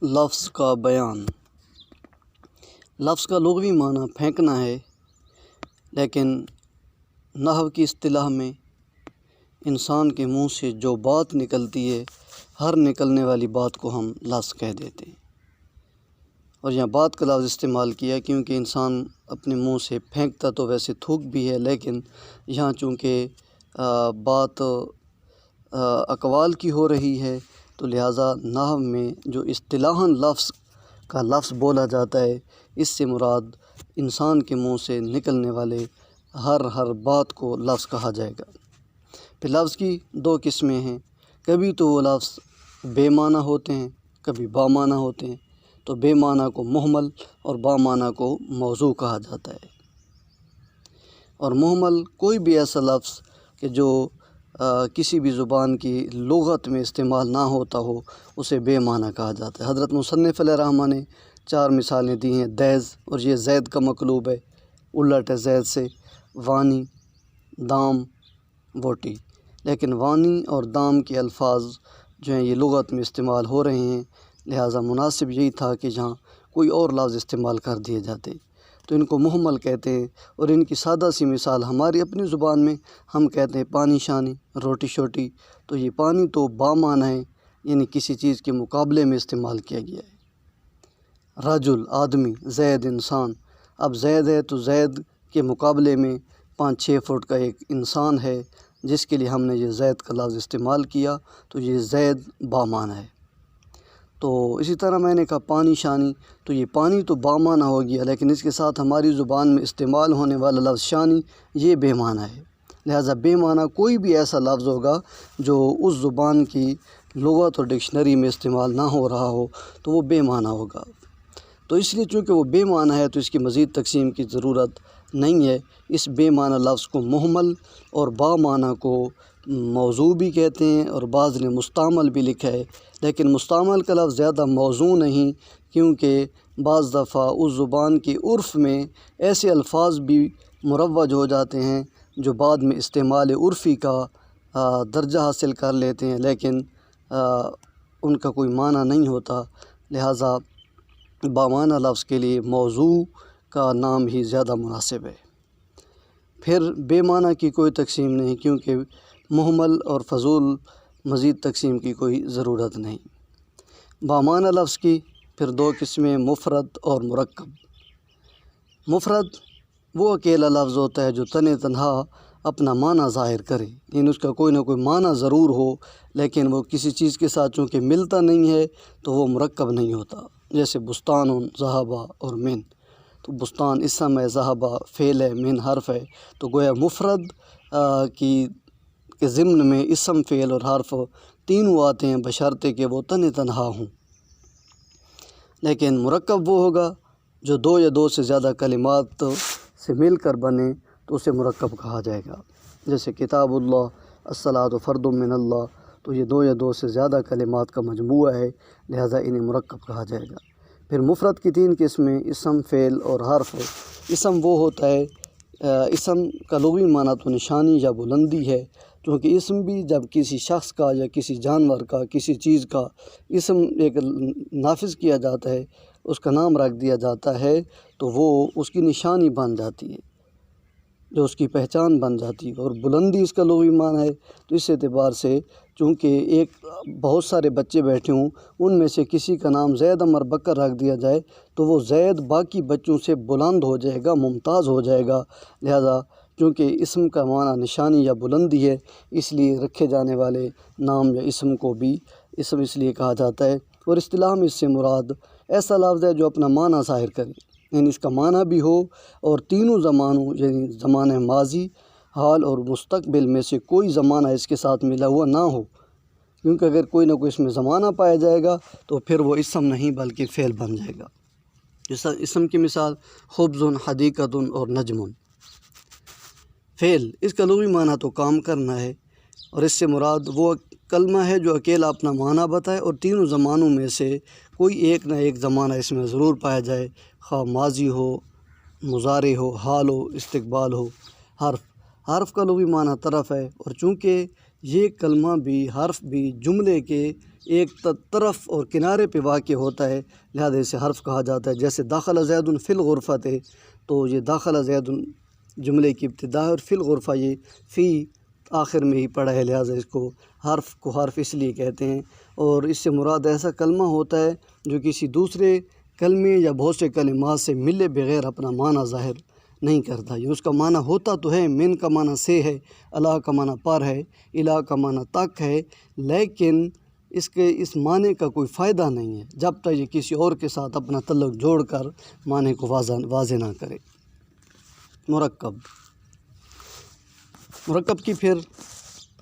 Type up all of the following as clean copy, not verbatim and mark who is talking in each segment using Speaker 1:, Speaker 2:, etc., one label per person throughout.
Speaker 1: لفظ کا بیان۔ لفظ کا لغوی معنی پھینکنا ہے، لیکن نحو کی اصطلاح میں انسان کے منہ سے جو بات نکلتی ہے، ہر نکلنے والی بات کو ہم لفظ کہہ دیتے ہیں۔ اور یہاں بات کا لفظ استعمال کیا کیونکہ انسان اپنے منہ سے پھینکتا تو ویسے تھوک بھی ہے، لیکن یہاں چونکہ بات اقوال کی ہو رہی ہے تو لہٰذا نحو میں جو اصطلاحاً لفظ کا لفظ بولا جاتا ہے، اس سے مراد انسان کے منہ سے نکلنے والے ہر بات کو لفظ کہا جائے گا۔ پھر لفظ کی دو قسمیں ہیں، کبھی تو وہ لفظ بے معنی ہوتے ہیں، کبھی با معنی ہوتے ہیں۔ تو بے معنی کو مہمل اور با معنی کو موضوع کہا جاتا ہے۔ اور مہمل کوئی بھی ایسا لفظ کہ جو کسی بھی زبان کی لغت میں استعمال نہ ہوتا ہو، اسے بے معنی کہا جاتا ہے۔ حضرت مصنف علیہ الرحمہ نے 4 مثالیں دی ہیں۔ دیز، اور یہ زید کا مقلوب ہے، الٹ ہے زید سے۔ وانی، دام، بوٹی۔ لیکن وانی اور دام کے الفاظ جو ہیں یہ لغت میں استعمال ہو رہے ہیں، لہٰذا مناسب یہی تھا کہ جہاں کوئی اور لفظ استعمال کر دیے جاتے، تو ان کو مہمل کہتے ہیں۔ اور ان کی سادہ سی مثال ہماری اپنی زبان میں ہم کہتے ہیں پانی شانی، روٹی شوٹی۔ تو یہ پانی تو با معنی ہے، یعنی کسی چیز کے مقابلے میں استعمال کیا گیا ہے۔ رجل، آدمی، زید، انسان۔ اب زید ہے تو زید کے مقابلے میں 5-6 فٹ کا ایک انسان ہے، جس کے لیے ہم نے یہ زید کا لفظ استعمال کیا، تو یہ زید با معنی ہے۔ تو اسی طرح میں نے کہا پانی شانی، تو یہ پانی تو با معنی ہو گیا، لیکن اس کے ساتھ ہماری زبان میں استعمال ہونے والا لفظ شانی یہ بے معنی ہے۔ لہٰذا بے معنی کوئی بھی ایسا لفظ ہوگا جو اس زبان کی لغت اور ڈکشنری میں استعمال نہ ہو رہا ہو، تو وہ بے معنی ہوگا۔ تو اس لیے چونکہ وہ بے معنی ہے تو اس کی مزید تقسیم کی ضرورت نہیں ہے۔ اس بے معنی لفظ کو مہمل اور با معنی کو موضوع بھی کہتے ہیں، اور بعض نے مستعمل بھی لکھا ہے، لیکن مستعمل کا لفظ زیادہ موزوں نہیں، کیونکہ بعض دفعہ اس زبان کے عرف میں ایسے الفاظ بھی مروج ہو جاتے ہیں جو بعد میں استعمال عرفی کا درجہ حاصل کر لیتے ہیں، لیکن ان کا کوئی معنی نہیں ہوتا۔ لہٰذا بامعنی لفظ کے لیے موضوع کا نام ہی زیادہ مناسب ہے۔ پھر بے معنی کی کوئی تقسیم نہیں، کیونکہ مہمل اور فضول مزید تقسیم کی کوئی ضرورت نہیں۔ بامعنی لفظ کی پھر 2 قسمیں، مفرد اور مرکب۔ مفرد وہ اکیلا لفظ ہوتا ہے جو تنہا اپنا معنی ظاہر کرے، یعنی اس کا کوئی نہ کوئی معنی ضرور ہو، لیکن وہ کسی چیز کے ساتھ چونکہ ملتا نہیں ہے تو وہ مرکب نہیں ہوتا۔ جیسے بستان، ذہبہ اور من۔ تو بستان اسم ہے، ذہبہ فعل ہے، من حرف ہے، تو گویا مفرد کے ضمن میں اسم، فعل اور حرف تینوں آتے ہیں، بشرطے کہ وہ تنہا ہوں۔ لیکن مرکب وہ ہوگا جو 2 یا 2 سے زیادہ کلمات سے مل کر بنے، تو اسے مرکب کہا جائے گا۔ جیسے کتاب اللہ، الصلاۃ فرد من اللہ، تو یہ 2 یا 2 سے زیادہ کلمات کا مجموعہ ہے، لہٰذا انہیں مرکب کہا جائے گا۔ پھر مفرد کی 3 قسمیں، اسم، فعل اور حرف ہے۔ اسم وہ ہوتا ہے، اسم کا لغوی معنی تو نشانی یا بلندی ہے، کیونکہ اسم بھی جب کسی شخص کا یا کسی جانور کا، کسی چیز کا اسم ایک نافذ کیا جاتا ہے، اس کا نام رکھ دیا جاتا ہے، تو وہ اس کی نشانی بن جاتی ہے، جو اس کی پہچان بن جاتی ہے۔ اور بلندی اس کا لغوی معنی ہے، تو اس اعتبار سے چونکہ بہت سارے بچے بیٹھے ہوں، ان میں سے کسی کا نام زید عمر بکر رکھ دیا جائے تو وہ زید باقی بچوں سے بلند ہو جائے گا، ممتاز ہو جائے گا۔ لہذا چونکہ اسم کا معنی نشانی یا بلندی ہے، اس لیے رکھے جانے والے نام یا اسم کو بھی اسم اس لیے کہا جاتا ہے۔ اور اصطلاح میں اس سے مراد ایسا لفظ ہے جو اپنا معنی ظاہر کرے، یعنی اس کا معنی بھی ہو، اور تینوں زمانوں یعنی زمانہ ماضی، حال اور مستقبل میں سے کوئی زمانہ اس کے ساتھ ملا ہوا نہ ہو، کیونکہ اگر کوئی نہ کوئی اس میں زمانہ پایا جائے گا تو پھر وہ اسم نہیں بلکہ فعل بن جائے گا۔ جیسا اسم کی مثال خبز، حدیقۃ اور نجم۔ فعل اس کا لغوی معنی تو کام کرنا ہے، اور اس سے مراد وہ کلمہ ہے جو اکیلا اپنا معنی بتائے، اور تینوں زمانوں میں سے کوئی ایک نہ ایک زمانہ اس میں ضرور پایا جائے، خواہ ماضی ہو، مضارع ہو، حال ہو، استقبال ہو۔ حرف کا لغوی معنی طرف ہے، اور چونکہ یہ کلمہ بھی، حرف بھی جملے کے ایک طرف اور کنارے پہ واقع ہوتا ہے، لہذا اسے حرف کہا جاتا ہے۔ جیسے داخل زید فی الغرفۃ ہے، تو یہ داخل زید جملے کی ابتدا ہے، اور فی الغرفہ یہ فی آخر میں ہی پڑا ہے، لہذا اس کو حرف اس لیے کہتے ہیں۔ اور اس سے مراد ایسا کلمہ ہوتا ہے جو کسی دوسرے کلمے یا بہت سے کلمات سے ملے بغیر اپنا معنی ظاہر نہیں کرتا۔ یہ اس کا معنی ہوتا تو ہے، من کا معنی سے ہے، اللہ کا معنی پر ہے، الہ کا معنی تک ہے، لیکن اس معنی کا کوئی فائدہ نہیں ہے جب تک یہ کسی اور کے ساتھ اپنا تعلق جوڑ کر معنی کو واضح نہ کرے۔ مرکب کی پھر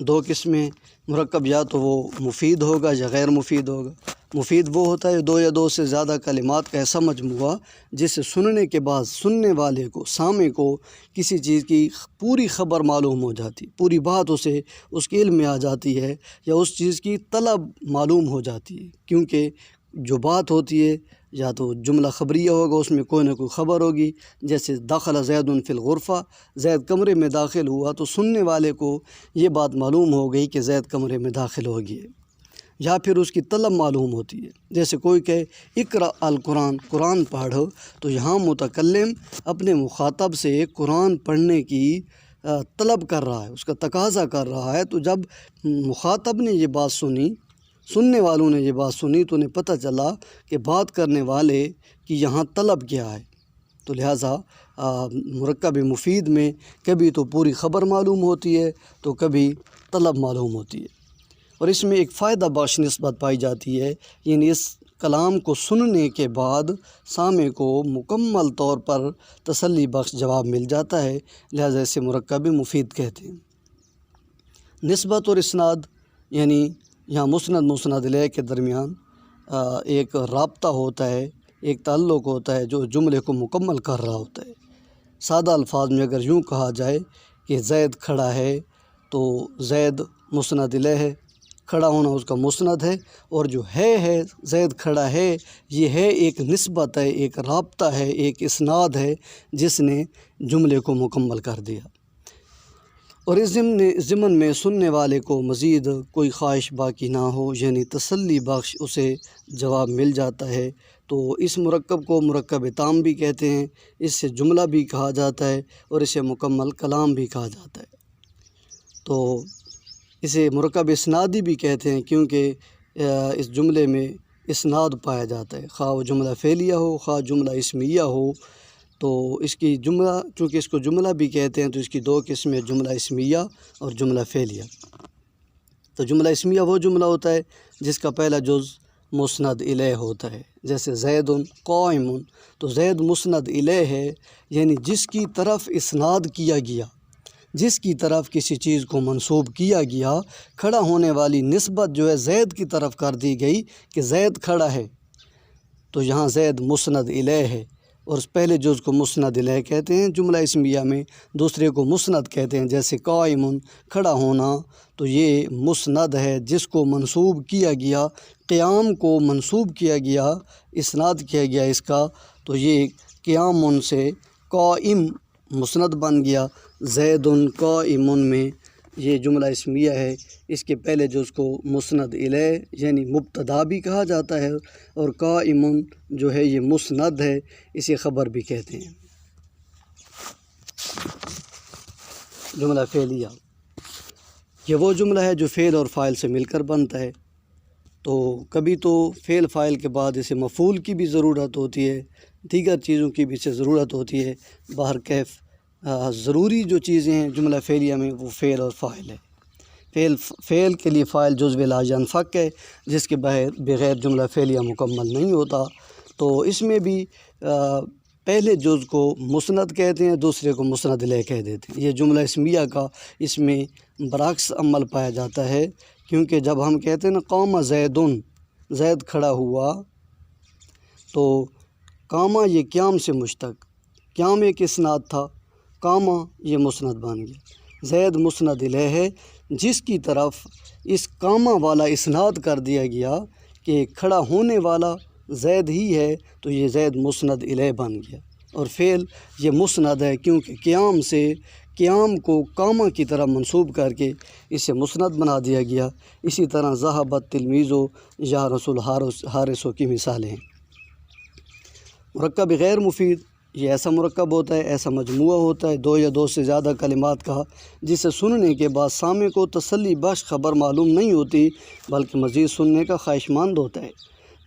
Speaker 1: دو قسمیں، مرکب یا تو وہ مفید ہوگا یا غیر مفید ہوگا۔ مفید وہ ہوتا ہے دو یا دو سے زیادہ کلمات کا ایسا مجموعہ جس سے سننے کے بعد سننے والے کو، سامع کو کسی چیز کی پوری خبر معلوم ہو جاتی، پوری بات اسے اس کے علم میں آ جاتی ہے، یا اس چیز کی طلب معلوم ہو جاتی ہے، کیونکہ جو بات ہوتی ہے یا تو جملہ خبریہ ہوگا، اس میں کوئی نہ کوئی خبر ہوگی۔ جیسے داخل زید فی الغرفہ، زید کمرے میں داخل ہوا تو سننے والے کو یہ بات معلوم ہو گئی کہ زید کمرے میں داخل ہو گیا، یا پھر اس کی طلب معلوم ہوتی ہے۔ جیسے کوئی کہے اقرأ القرآن، قرآن پڑھو، تو یہاں متکلم اپنے مخاطب سے قرآن پڑھنے کی طلب کر رہا ہے، اس کا تقاضا کر رہا ہے۔ تو جب مخاطب نے یہ بات سنی، سننے والوں نے یہ بات سنی، تو انہیں پتہ چلا کہ بات کرنے والے کی یہاں طلب کیا ہے۔ تو لہٰذا مرکب مفید میں کبھی تو پوری خبر معلوم ہوتی ہے تو کبھی طلب معلوم ہوتی ہے، اور اس میں ایک فائدہ بخش نسبت پائی جاتی ہے، یعنی اس کلام کو سننے کے بعد سامع کو مکمل طور پر تسلی بخش جواب مل جاتا ہے، لہٰذا اسے مرکب مفید کہتے ہیں۔ نسبت اور اسناد، یعنی یہاں مسند الیہ کے درمیان ایک رابطہ ہوتا ہے، ایک تعلق ہوتا ہے جو جملے کو مکمل کر رہا ہوتا ہے۔ سادہ الفاظ میں اگر یوں کہا جائے کہ زید کھڑا ہے، تو زید مسند الیہ ہے، کھڑا ہونا اس کا مسند ہے، اور جو ہے زید کھڑا ہے، یہ ہے ایک نسبت ہے، ایک رابطہ ہے، ایک اسناد ہے جس نے جملے کو مکمل کر دیا۔ اور اس ضمن میں سننے والے کو مزید کوئی خواہش باقی نہ ہو، یعنی تسلی بخش اسے جواب مل جاتا ہے، تو اس مرکب کو مرکب تام بھی کہتے ہیں۔ اس سے جملہ بھی کہا جاتا ہے اور اسے مکمل کلام بھی کہا جاتا ہے۔ تو اسے مرکب اسنادی بھی کہتے ہیں، کیونکہ اس جملے میں اسناد پایا جاتا ہے، خواہ وہ جملہ فعلیہ ہو خواہ جملہ اسمیہ ہو۔ تو اس کی جملہ، چونکہ اس کو جملہ بھی کہتے ہیں، تو اس کی دو قسمیں، جملہ اسمیہ اور جملہ فعلیہ۔ تو جملہ اسمیہ وہ جملہ ہوتا ہے جس کا پہلا جز مسند الیہ ہوتا ہے، جیسے زید قائم، تو زید مسند الیہ ہے، یعنی جس کی طرف اسناد کیا گیا، جس کی طرف کسی چیز کو منسوب کیا گیا، کھڑا ہونے والی نسبت جو ہے زید کی طرف کر دی گئی کہ زید کھڑا ہے، تو یہاں زید مسند الیہ ہے، اور اس پہلے جز کو مسند الیہ کہتے ہیں جملہ اسمیہ میں، دوسرے کو مسند کہتے ہیں۔ جیسے قائم، کھڑا ہونا، تو یہ مسند ہے جس کو منسوب کیا گیا، قیام کو منسوب کیا گیا، اسناد کیا گیا اس کا، تو یہ قیام سے قائم مسند بن گیا۔ زید قائم میں یہ جملہ اسمیہ ہے، اس کے پہلے جز کو مسند الیہ یعنی مبتدا بھی کہا جاتا ہے، اور قائم جو ہے یہ مسند ہے، اسے خبر بھی کہتے ہیں۔ جملہ فعلیہ، یہ وہ جملہ ہے جو فعل اور فاعل سے مل کر بنتا ہے۔ تو کبھی تو فعل فاعل کے بعد اسے مفعول کی بھی ضرورت ہوتی ہے، دیگر چیزوں کی بھی اسے ضرورت ہوتی ہے۔ بہرکیف ضروری جو چیزیں ہیں جملہ فعلیہ میں وہ فعل اور فاعل ہے۔ فعل کے لیے فاعل جزو لا ینفک ہے، جس کے بغیر جملہ فعلیہ مکمل نہیں ہوتا۔ تو اس میں بھی پہلے جز کو مسند کہتے ہیں، دوسرے کو مسند الیہ کہہ دیتے ہیں۔ یہ جملہ اسمیہ کا اس میں برعکس عمل پایا جاتا ہے، کیونکہ جب ہم کہتے ہیں نا قام زیدن، زید کھڑا ہوا، تو قامہ یہ قیام سے مشتق، قیام ایک اسناد تھا، قامہ یہ مسند بن گیا۔ زید مسند الیہ ہے جس کی طرف اس قامہ والا اسناد کر دیا گیا کہ کھڑا ہونے والا زید ہی ہے، تو یہ زید مسند الیہ بن گیا۔ اور فعل یہ مسند ہے کیونکہ قیام سے قیام کو کامہ کی طرح منسوب کر کے اسے مسند بنا دیا گیا۔ اسی طرح ذہبت تلمیذو یا رسول حارثو کی مثالیں ہیں۔ مرکب غیر مفید یہ ایسا مرکب ہوتا ہے، ایسا مجموعہ ہوتا ہے دو یا دو سے زیادہ کلمات کا، جسے سننے کے بعد سامع کو تسلی بخش خبر معلوم نہیں ہوتی بلکہ مزید سننے کا خواہشمند ہوتا ہے۔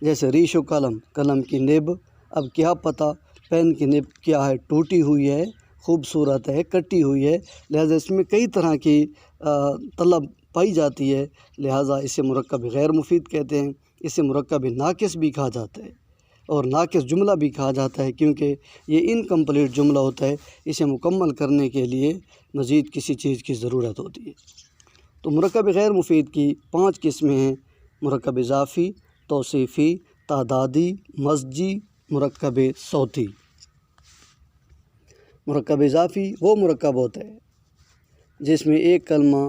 Speaker 1: جیسے ریش و قلم، قلم کی نب، اب کیا پتہ پین کی نب کیا ہے، ٹوٹی ہوئی ہے، خوبصورت ہے، کٹی ہوئی ہے، لہذا اس میں کئی طرح کی طلب پائی جاتی ہے، لہذا اسے مرکب غیر مفید کہتے ہیں۔ اسے مرکب ناقص بھی کہا جاتا ہے اور ناقص جملہ بھی کہا جاتا ہے، کیونکہ یہ انکمپلیٹ جملہ ہوتا ہے، اسے مکمل کرنے کے لیے مزید کسی چیز کی ضرورت ہوتی ہے۔ تو مرکب غیر مفید کی 5 قسمیں ہیں: مرکب اضافی، توصیفی، تعدادی، مزجی، مرکب صوتی۔ مرکب اضافی وہ مرکب ہوتا ہے جس میں ایک کلمہ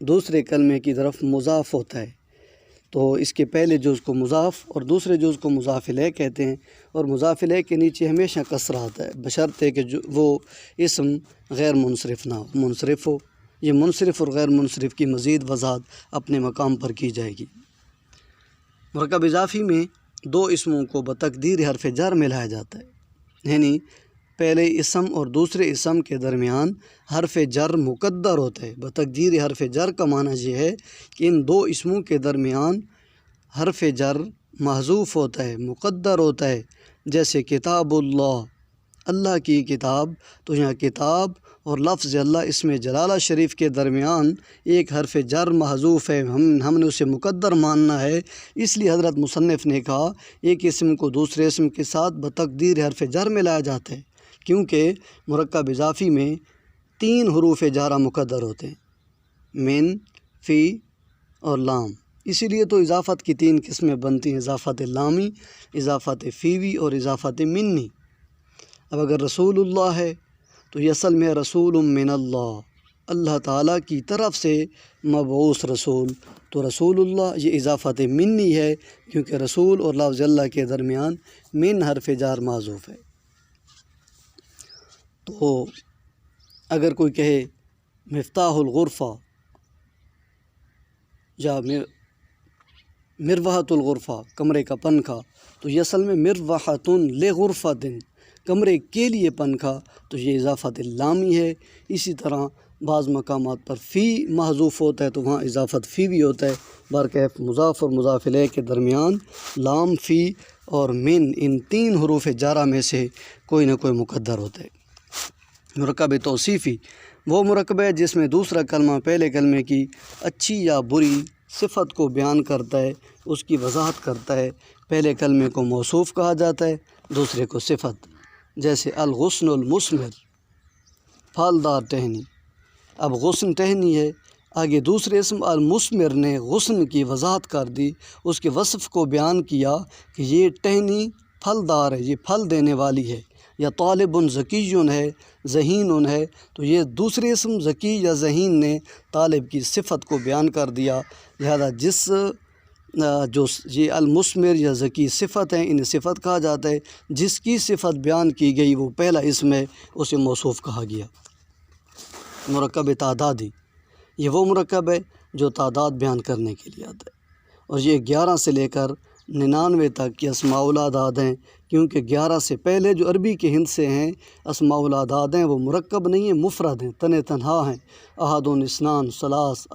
Speaker 1: دوسرے کلمے کی طرف مضاف ہوتا ہے، تو اس کے پہلے جز کو مضاف اور دوسرے جز کو مضاف الیہ کہتے ہیں، اور مضاف الیہ کے نیچے ہمیشہ کسرہ آتا ہے بشرطے کہ وہ اسم غیر منصرف نہ ہو، منصرف ہو۔ یہ منصرف اور غیر منصرف کی مزید وضاحت اپنے مقام پر کی جائے گی۔ مرکب اضافی میں 2 اسموں کو بتقدیر حرف جر ملایا جاتا ہے، یعنی پہلے اسم اور دوسرے اسم کے درمیان حرف جر مقدر ہوتا ہے۔ بتقدیر حرف جر کا معنی یہ ہے کہ ان 2 اسموں کے درمیان حرف جر محذوف ہوتا ہے، مقدر ہوتا ہے۔ جیسے کتاب اللہ، اللہ کی کتاب، تو یہاں کتاب اور لفظ اللہ اسم جلالہ شریف کے درمیان ایک حرف جر محذوف ہے، ہم نے اسے مقدر ماننا ہے، اس لیے حضرت مصنف نے کہا ایک اسم کو دوسرے اسم کے ساتھ بتقدیر حرف جر ملایا جاتا ہے، کیونکہ مرکب اضافی میں 3 حروف جارہ مقدر ہوتے ہیں: من، فی اور لام۔ اسی لیے تو اضافت کی 3 قسمیں بنتی ہیں: اضافت لامی، اضافت فیوی اور اضافت منی۔ اب اگر رسول اللہ ہے تو یہ اصل میں رسول من اللہ، اللہ تعالیٰ کی طرف سے مبعوث رسول، تو رسول اللہ یہ اضافت منی ہے، کیونکہ رسول اور لفظ اللہ کے درمیان من حرف جار معذوف ہے۔ تو اگر کوئی کہے مفتاح الغرفہ یا مروحۃ الغرفہ، کمرے کا پنکھا، تو یہ اصل میں مروحۃ لغرفۃ، کمرے کے لیے پنکھا، تو یہ اضافت لامی ہے۔ اسی طرح بعض مقامات پر فی محذوف ہوتا ہے تو وہاں اضافت فی بھی ہوتا ہے۔ برکیف مضاف اور مضاف الیہ کے درمیان لام، فی اور من، ان 3 حروف جارہ میں سے کوئی نہ کوئی مقدر ہوتا ہے۔ مرکب توصیفی وہ مرکب ہے جس میں دوسرا کلمہ پہلے کلمے کی اچھی یا بری صفت کو بیان کرتا ہے، اس کی وضاحت کرتا ہے۔ پہلے کلمے کو موصوف کہا جاتا ہے، دوسرے کو صفت۔ جیسے الغصن المثمر، پھلدار ٹہنی۔ اب غصن ٹہنی ہے، آگے دوسرے اسم المثمر نے غصن کی وضاحت کر دی، اس کے وصف کو بیان کیا کہ یہ ٹہنی پھلدار ہے، یہ پھل دینے والی ہے۔ یا طالب ذکی ہے، ذہین ہے، تو یہ دوسرے اسم ذکی یا ذہین نے طالب کی صفت کو بیان کر دیا، لہذا جو یہ المثمر یا ذکی صفت ہیں انہیں صفت کہا جاتا ہے۔ جس کی صفت بیان کی گئی وہ پہلا اسم ہے، اسے موصوف کہا گیا۔ مرکب تعدادی یہ وہ مرکب ہے جو تعداد بیان کرنے کے لیے آتا ہے، اور یہ 11 سے لے کر 99 تک کی اسماء الاعداد ہیں، کیونکہ 11 سے پہلے جو عربی کے ہند سے ہیں اسماء الاعداد ہیں وہ مرکب نہیں ہیں، مفرد ہیں، تنہا ہیں۔ احد، اثنان، ثلاث،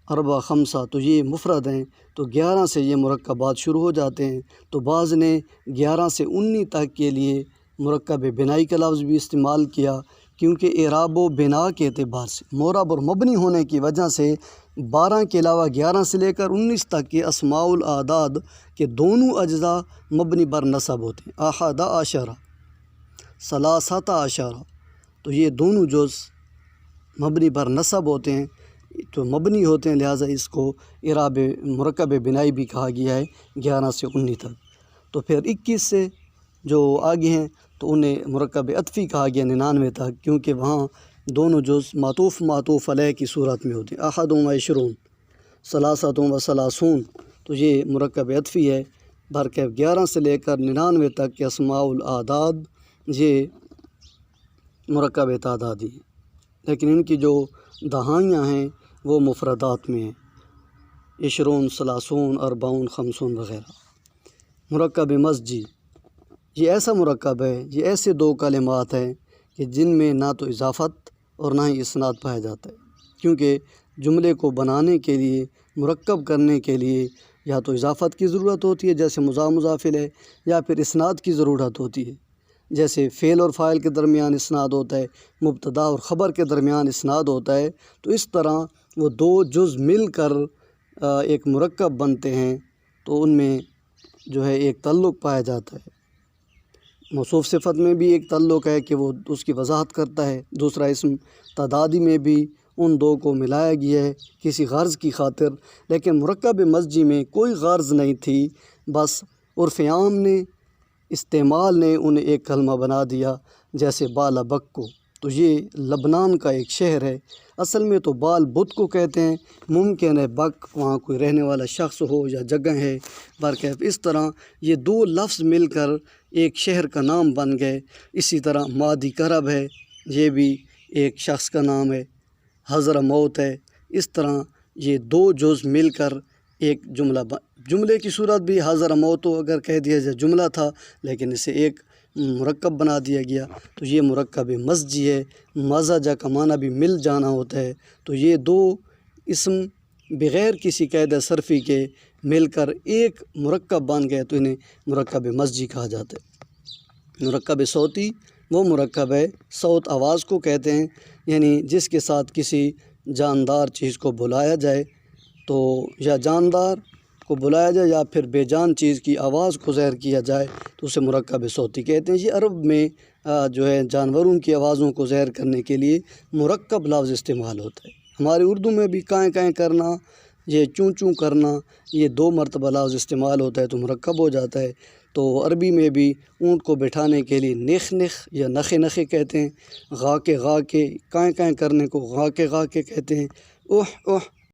Speaker 1: اربع، خمسہ، تو یہ مفرد ہیں، تو 11 سے یہ مرکبات شروع ہو جاتے ہیں۔ تو بعض نے 11 سے 19 تک کے لیے مرکب بنائی کا لفظ بھی استعمال کیا، کیونکہ اعراب و بنا کے اعتبار سے معرب اور مبنی ہونے کی وجہ سے 12 کے علاوہ 11 سے لے کر 19 تک کے اسماء الاعداد کے دونوں اجزاء مبنی بر نصب ہوتے ہیں۔ احد عشرہ، ثلاثۃ عشرہ، تو یہ دونوں جز مبنی بر نصب ہوتے ہیں، تو مبنی ہوتے ہیں، لہٰذا اس کو اعراب مرکب بنائی بھی کہا گیا ہے 11 سے 19 تک۔ تو پھر 21 سے جو آگے ہیں تو انہیں مرکب عطفی کہا گیا 99 تک، کیونکہ وہاں دونوں جز معطوف علیہ کی صورت میں ہوتے ہیں۔ احد و عشرون، ثلاثۃ و ثلاثون، تو یہ مرکب عطفی ہے۔ برکہ 11 سے لے کر 99 تک کے اسماء الاعداد یہ مرکب تعدادی ہے۔ لیکن ان کی جو دہائیاں ہیں وہ مفردات میں ہیں، 20 30 40 50 وغیرہ۔ مرکب مزجی یہ ایسا مرکب ہے، یہ ایسے دو کلمات ہیں کہ جن میں نہ تو اضافت اور نہ ہی اسناد پایا جاتا ہے، کیونکہ جملے کو بنانے کے لیے، مرکب کرنے کے لیے یا تو اضافت کی ضرورت ہوتی ہے جیسے مضاف مضاف الیہ، یا پھر اسناد کی ضرورت ہوتی ہے جیسے فعل اور فاعل کے درمیان اسناد ہوتا ہے، مبتدا اور خبر کے درمیان اسناد ہوتا ہے۔ تو اس طرح وہ دو جز مل کر ایک مرکب بنتے ہیں، تو ان میں جو ہے ایک تعلق پایا جاتا ہے۔ موصوف صفت میں بھی ایک تعلق ہے کہ وہ اس کی وضاحت کرتا ہے، دوسرا اسم تعدادی میں بھی ان دو کو ملایا گیا ہے کسی غرض کی خاطر، لیکن مرکب مزجی میں کوئی غرض نہیں تھی، بس عرف عام نے، استعمال نے انہیں ایک کلمہ بنا دیا، جیسے بالا بک کو۔ تو یہ لبنان کا ایک شہر ہے، اصل میں تو بال بدھ کو کہتے ہیں، ممکن ہے بک وہاں کوئی رہنے والا شخص ہو یا جگہ ہے، برکیف اس طرح یہ دو لفظ مل کر ایک شہر کا نام بن گئے۔ اسی طرح مادی کرب ہے، یہ بھی ایک شخص کا نام ہے، حضرموت ہے۔ اس طرح یہ دو جز مل کر ایک جملے کی صورت بھی حضرموت اگر کہہ دیا جائے جملہ تھا، لیکن اسے ایک مرکب بنا دیا گیا، تو یہ مرکب مزجی ہے۔ مزجہ کا معنی بھی مل جانا ہوتا ہے، تو یہ دو اسم بغیر کسی قید صرفی کے مل کر ایک مرکب بن گئے، تو انہیں مرکب مزجی کہا جاتا ہے۔ مرکب صوتی وہ مرکب ہے، صوت آواز کو کہتے ہیں، یعنی جس کے ساتھ کسی جاندار چیز کو بلایا جائے، تو یا جاندار کو بلایا جائے یا پھر بے جان چیز کی آواز کو ظاہر کیا جائے تو اسے مرکب صوتی کہتے ہیں۔ یہ عرب میں جو ہے جانوروں کی آوازوں کو ظاہر کرنے کے لیے مرکب لفظ استعمال ہوتا ہے۔ ہمارے اردو میں بھی کائیں کائیں کرنا، یہ چوں چوں کرنا، یہ 2 مرتبہ لفظ استعمال ہوتا ہے تو مرکب ہو جاتا ہے۔ تو عربی میں بھی اونٹ کو بٹھانے کے لیے نخ نخ یا نخے نخے کہتے ہیں، غا کے کائیں کائیں کرنے کو غا کے کہتے ہیں، اوہ اوہ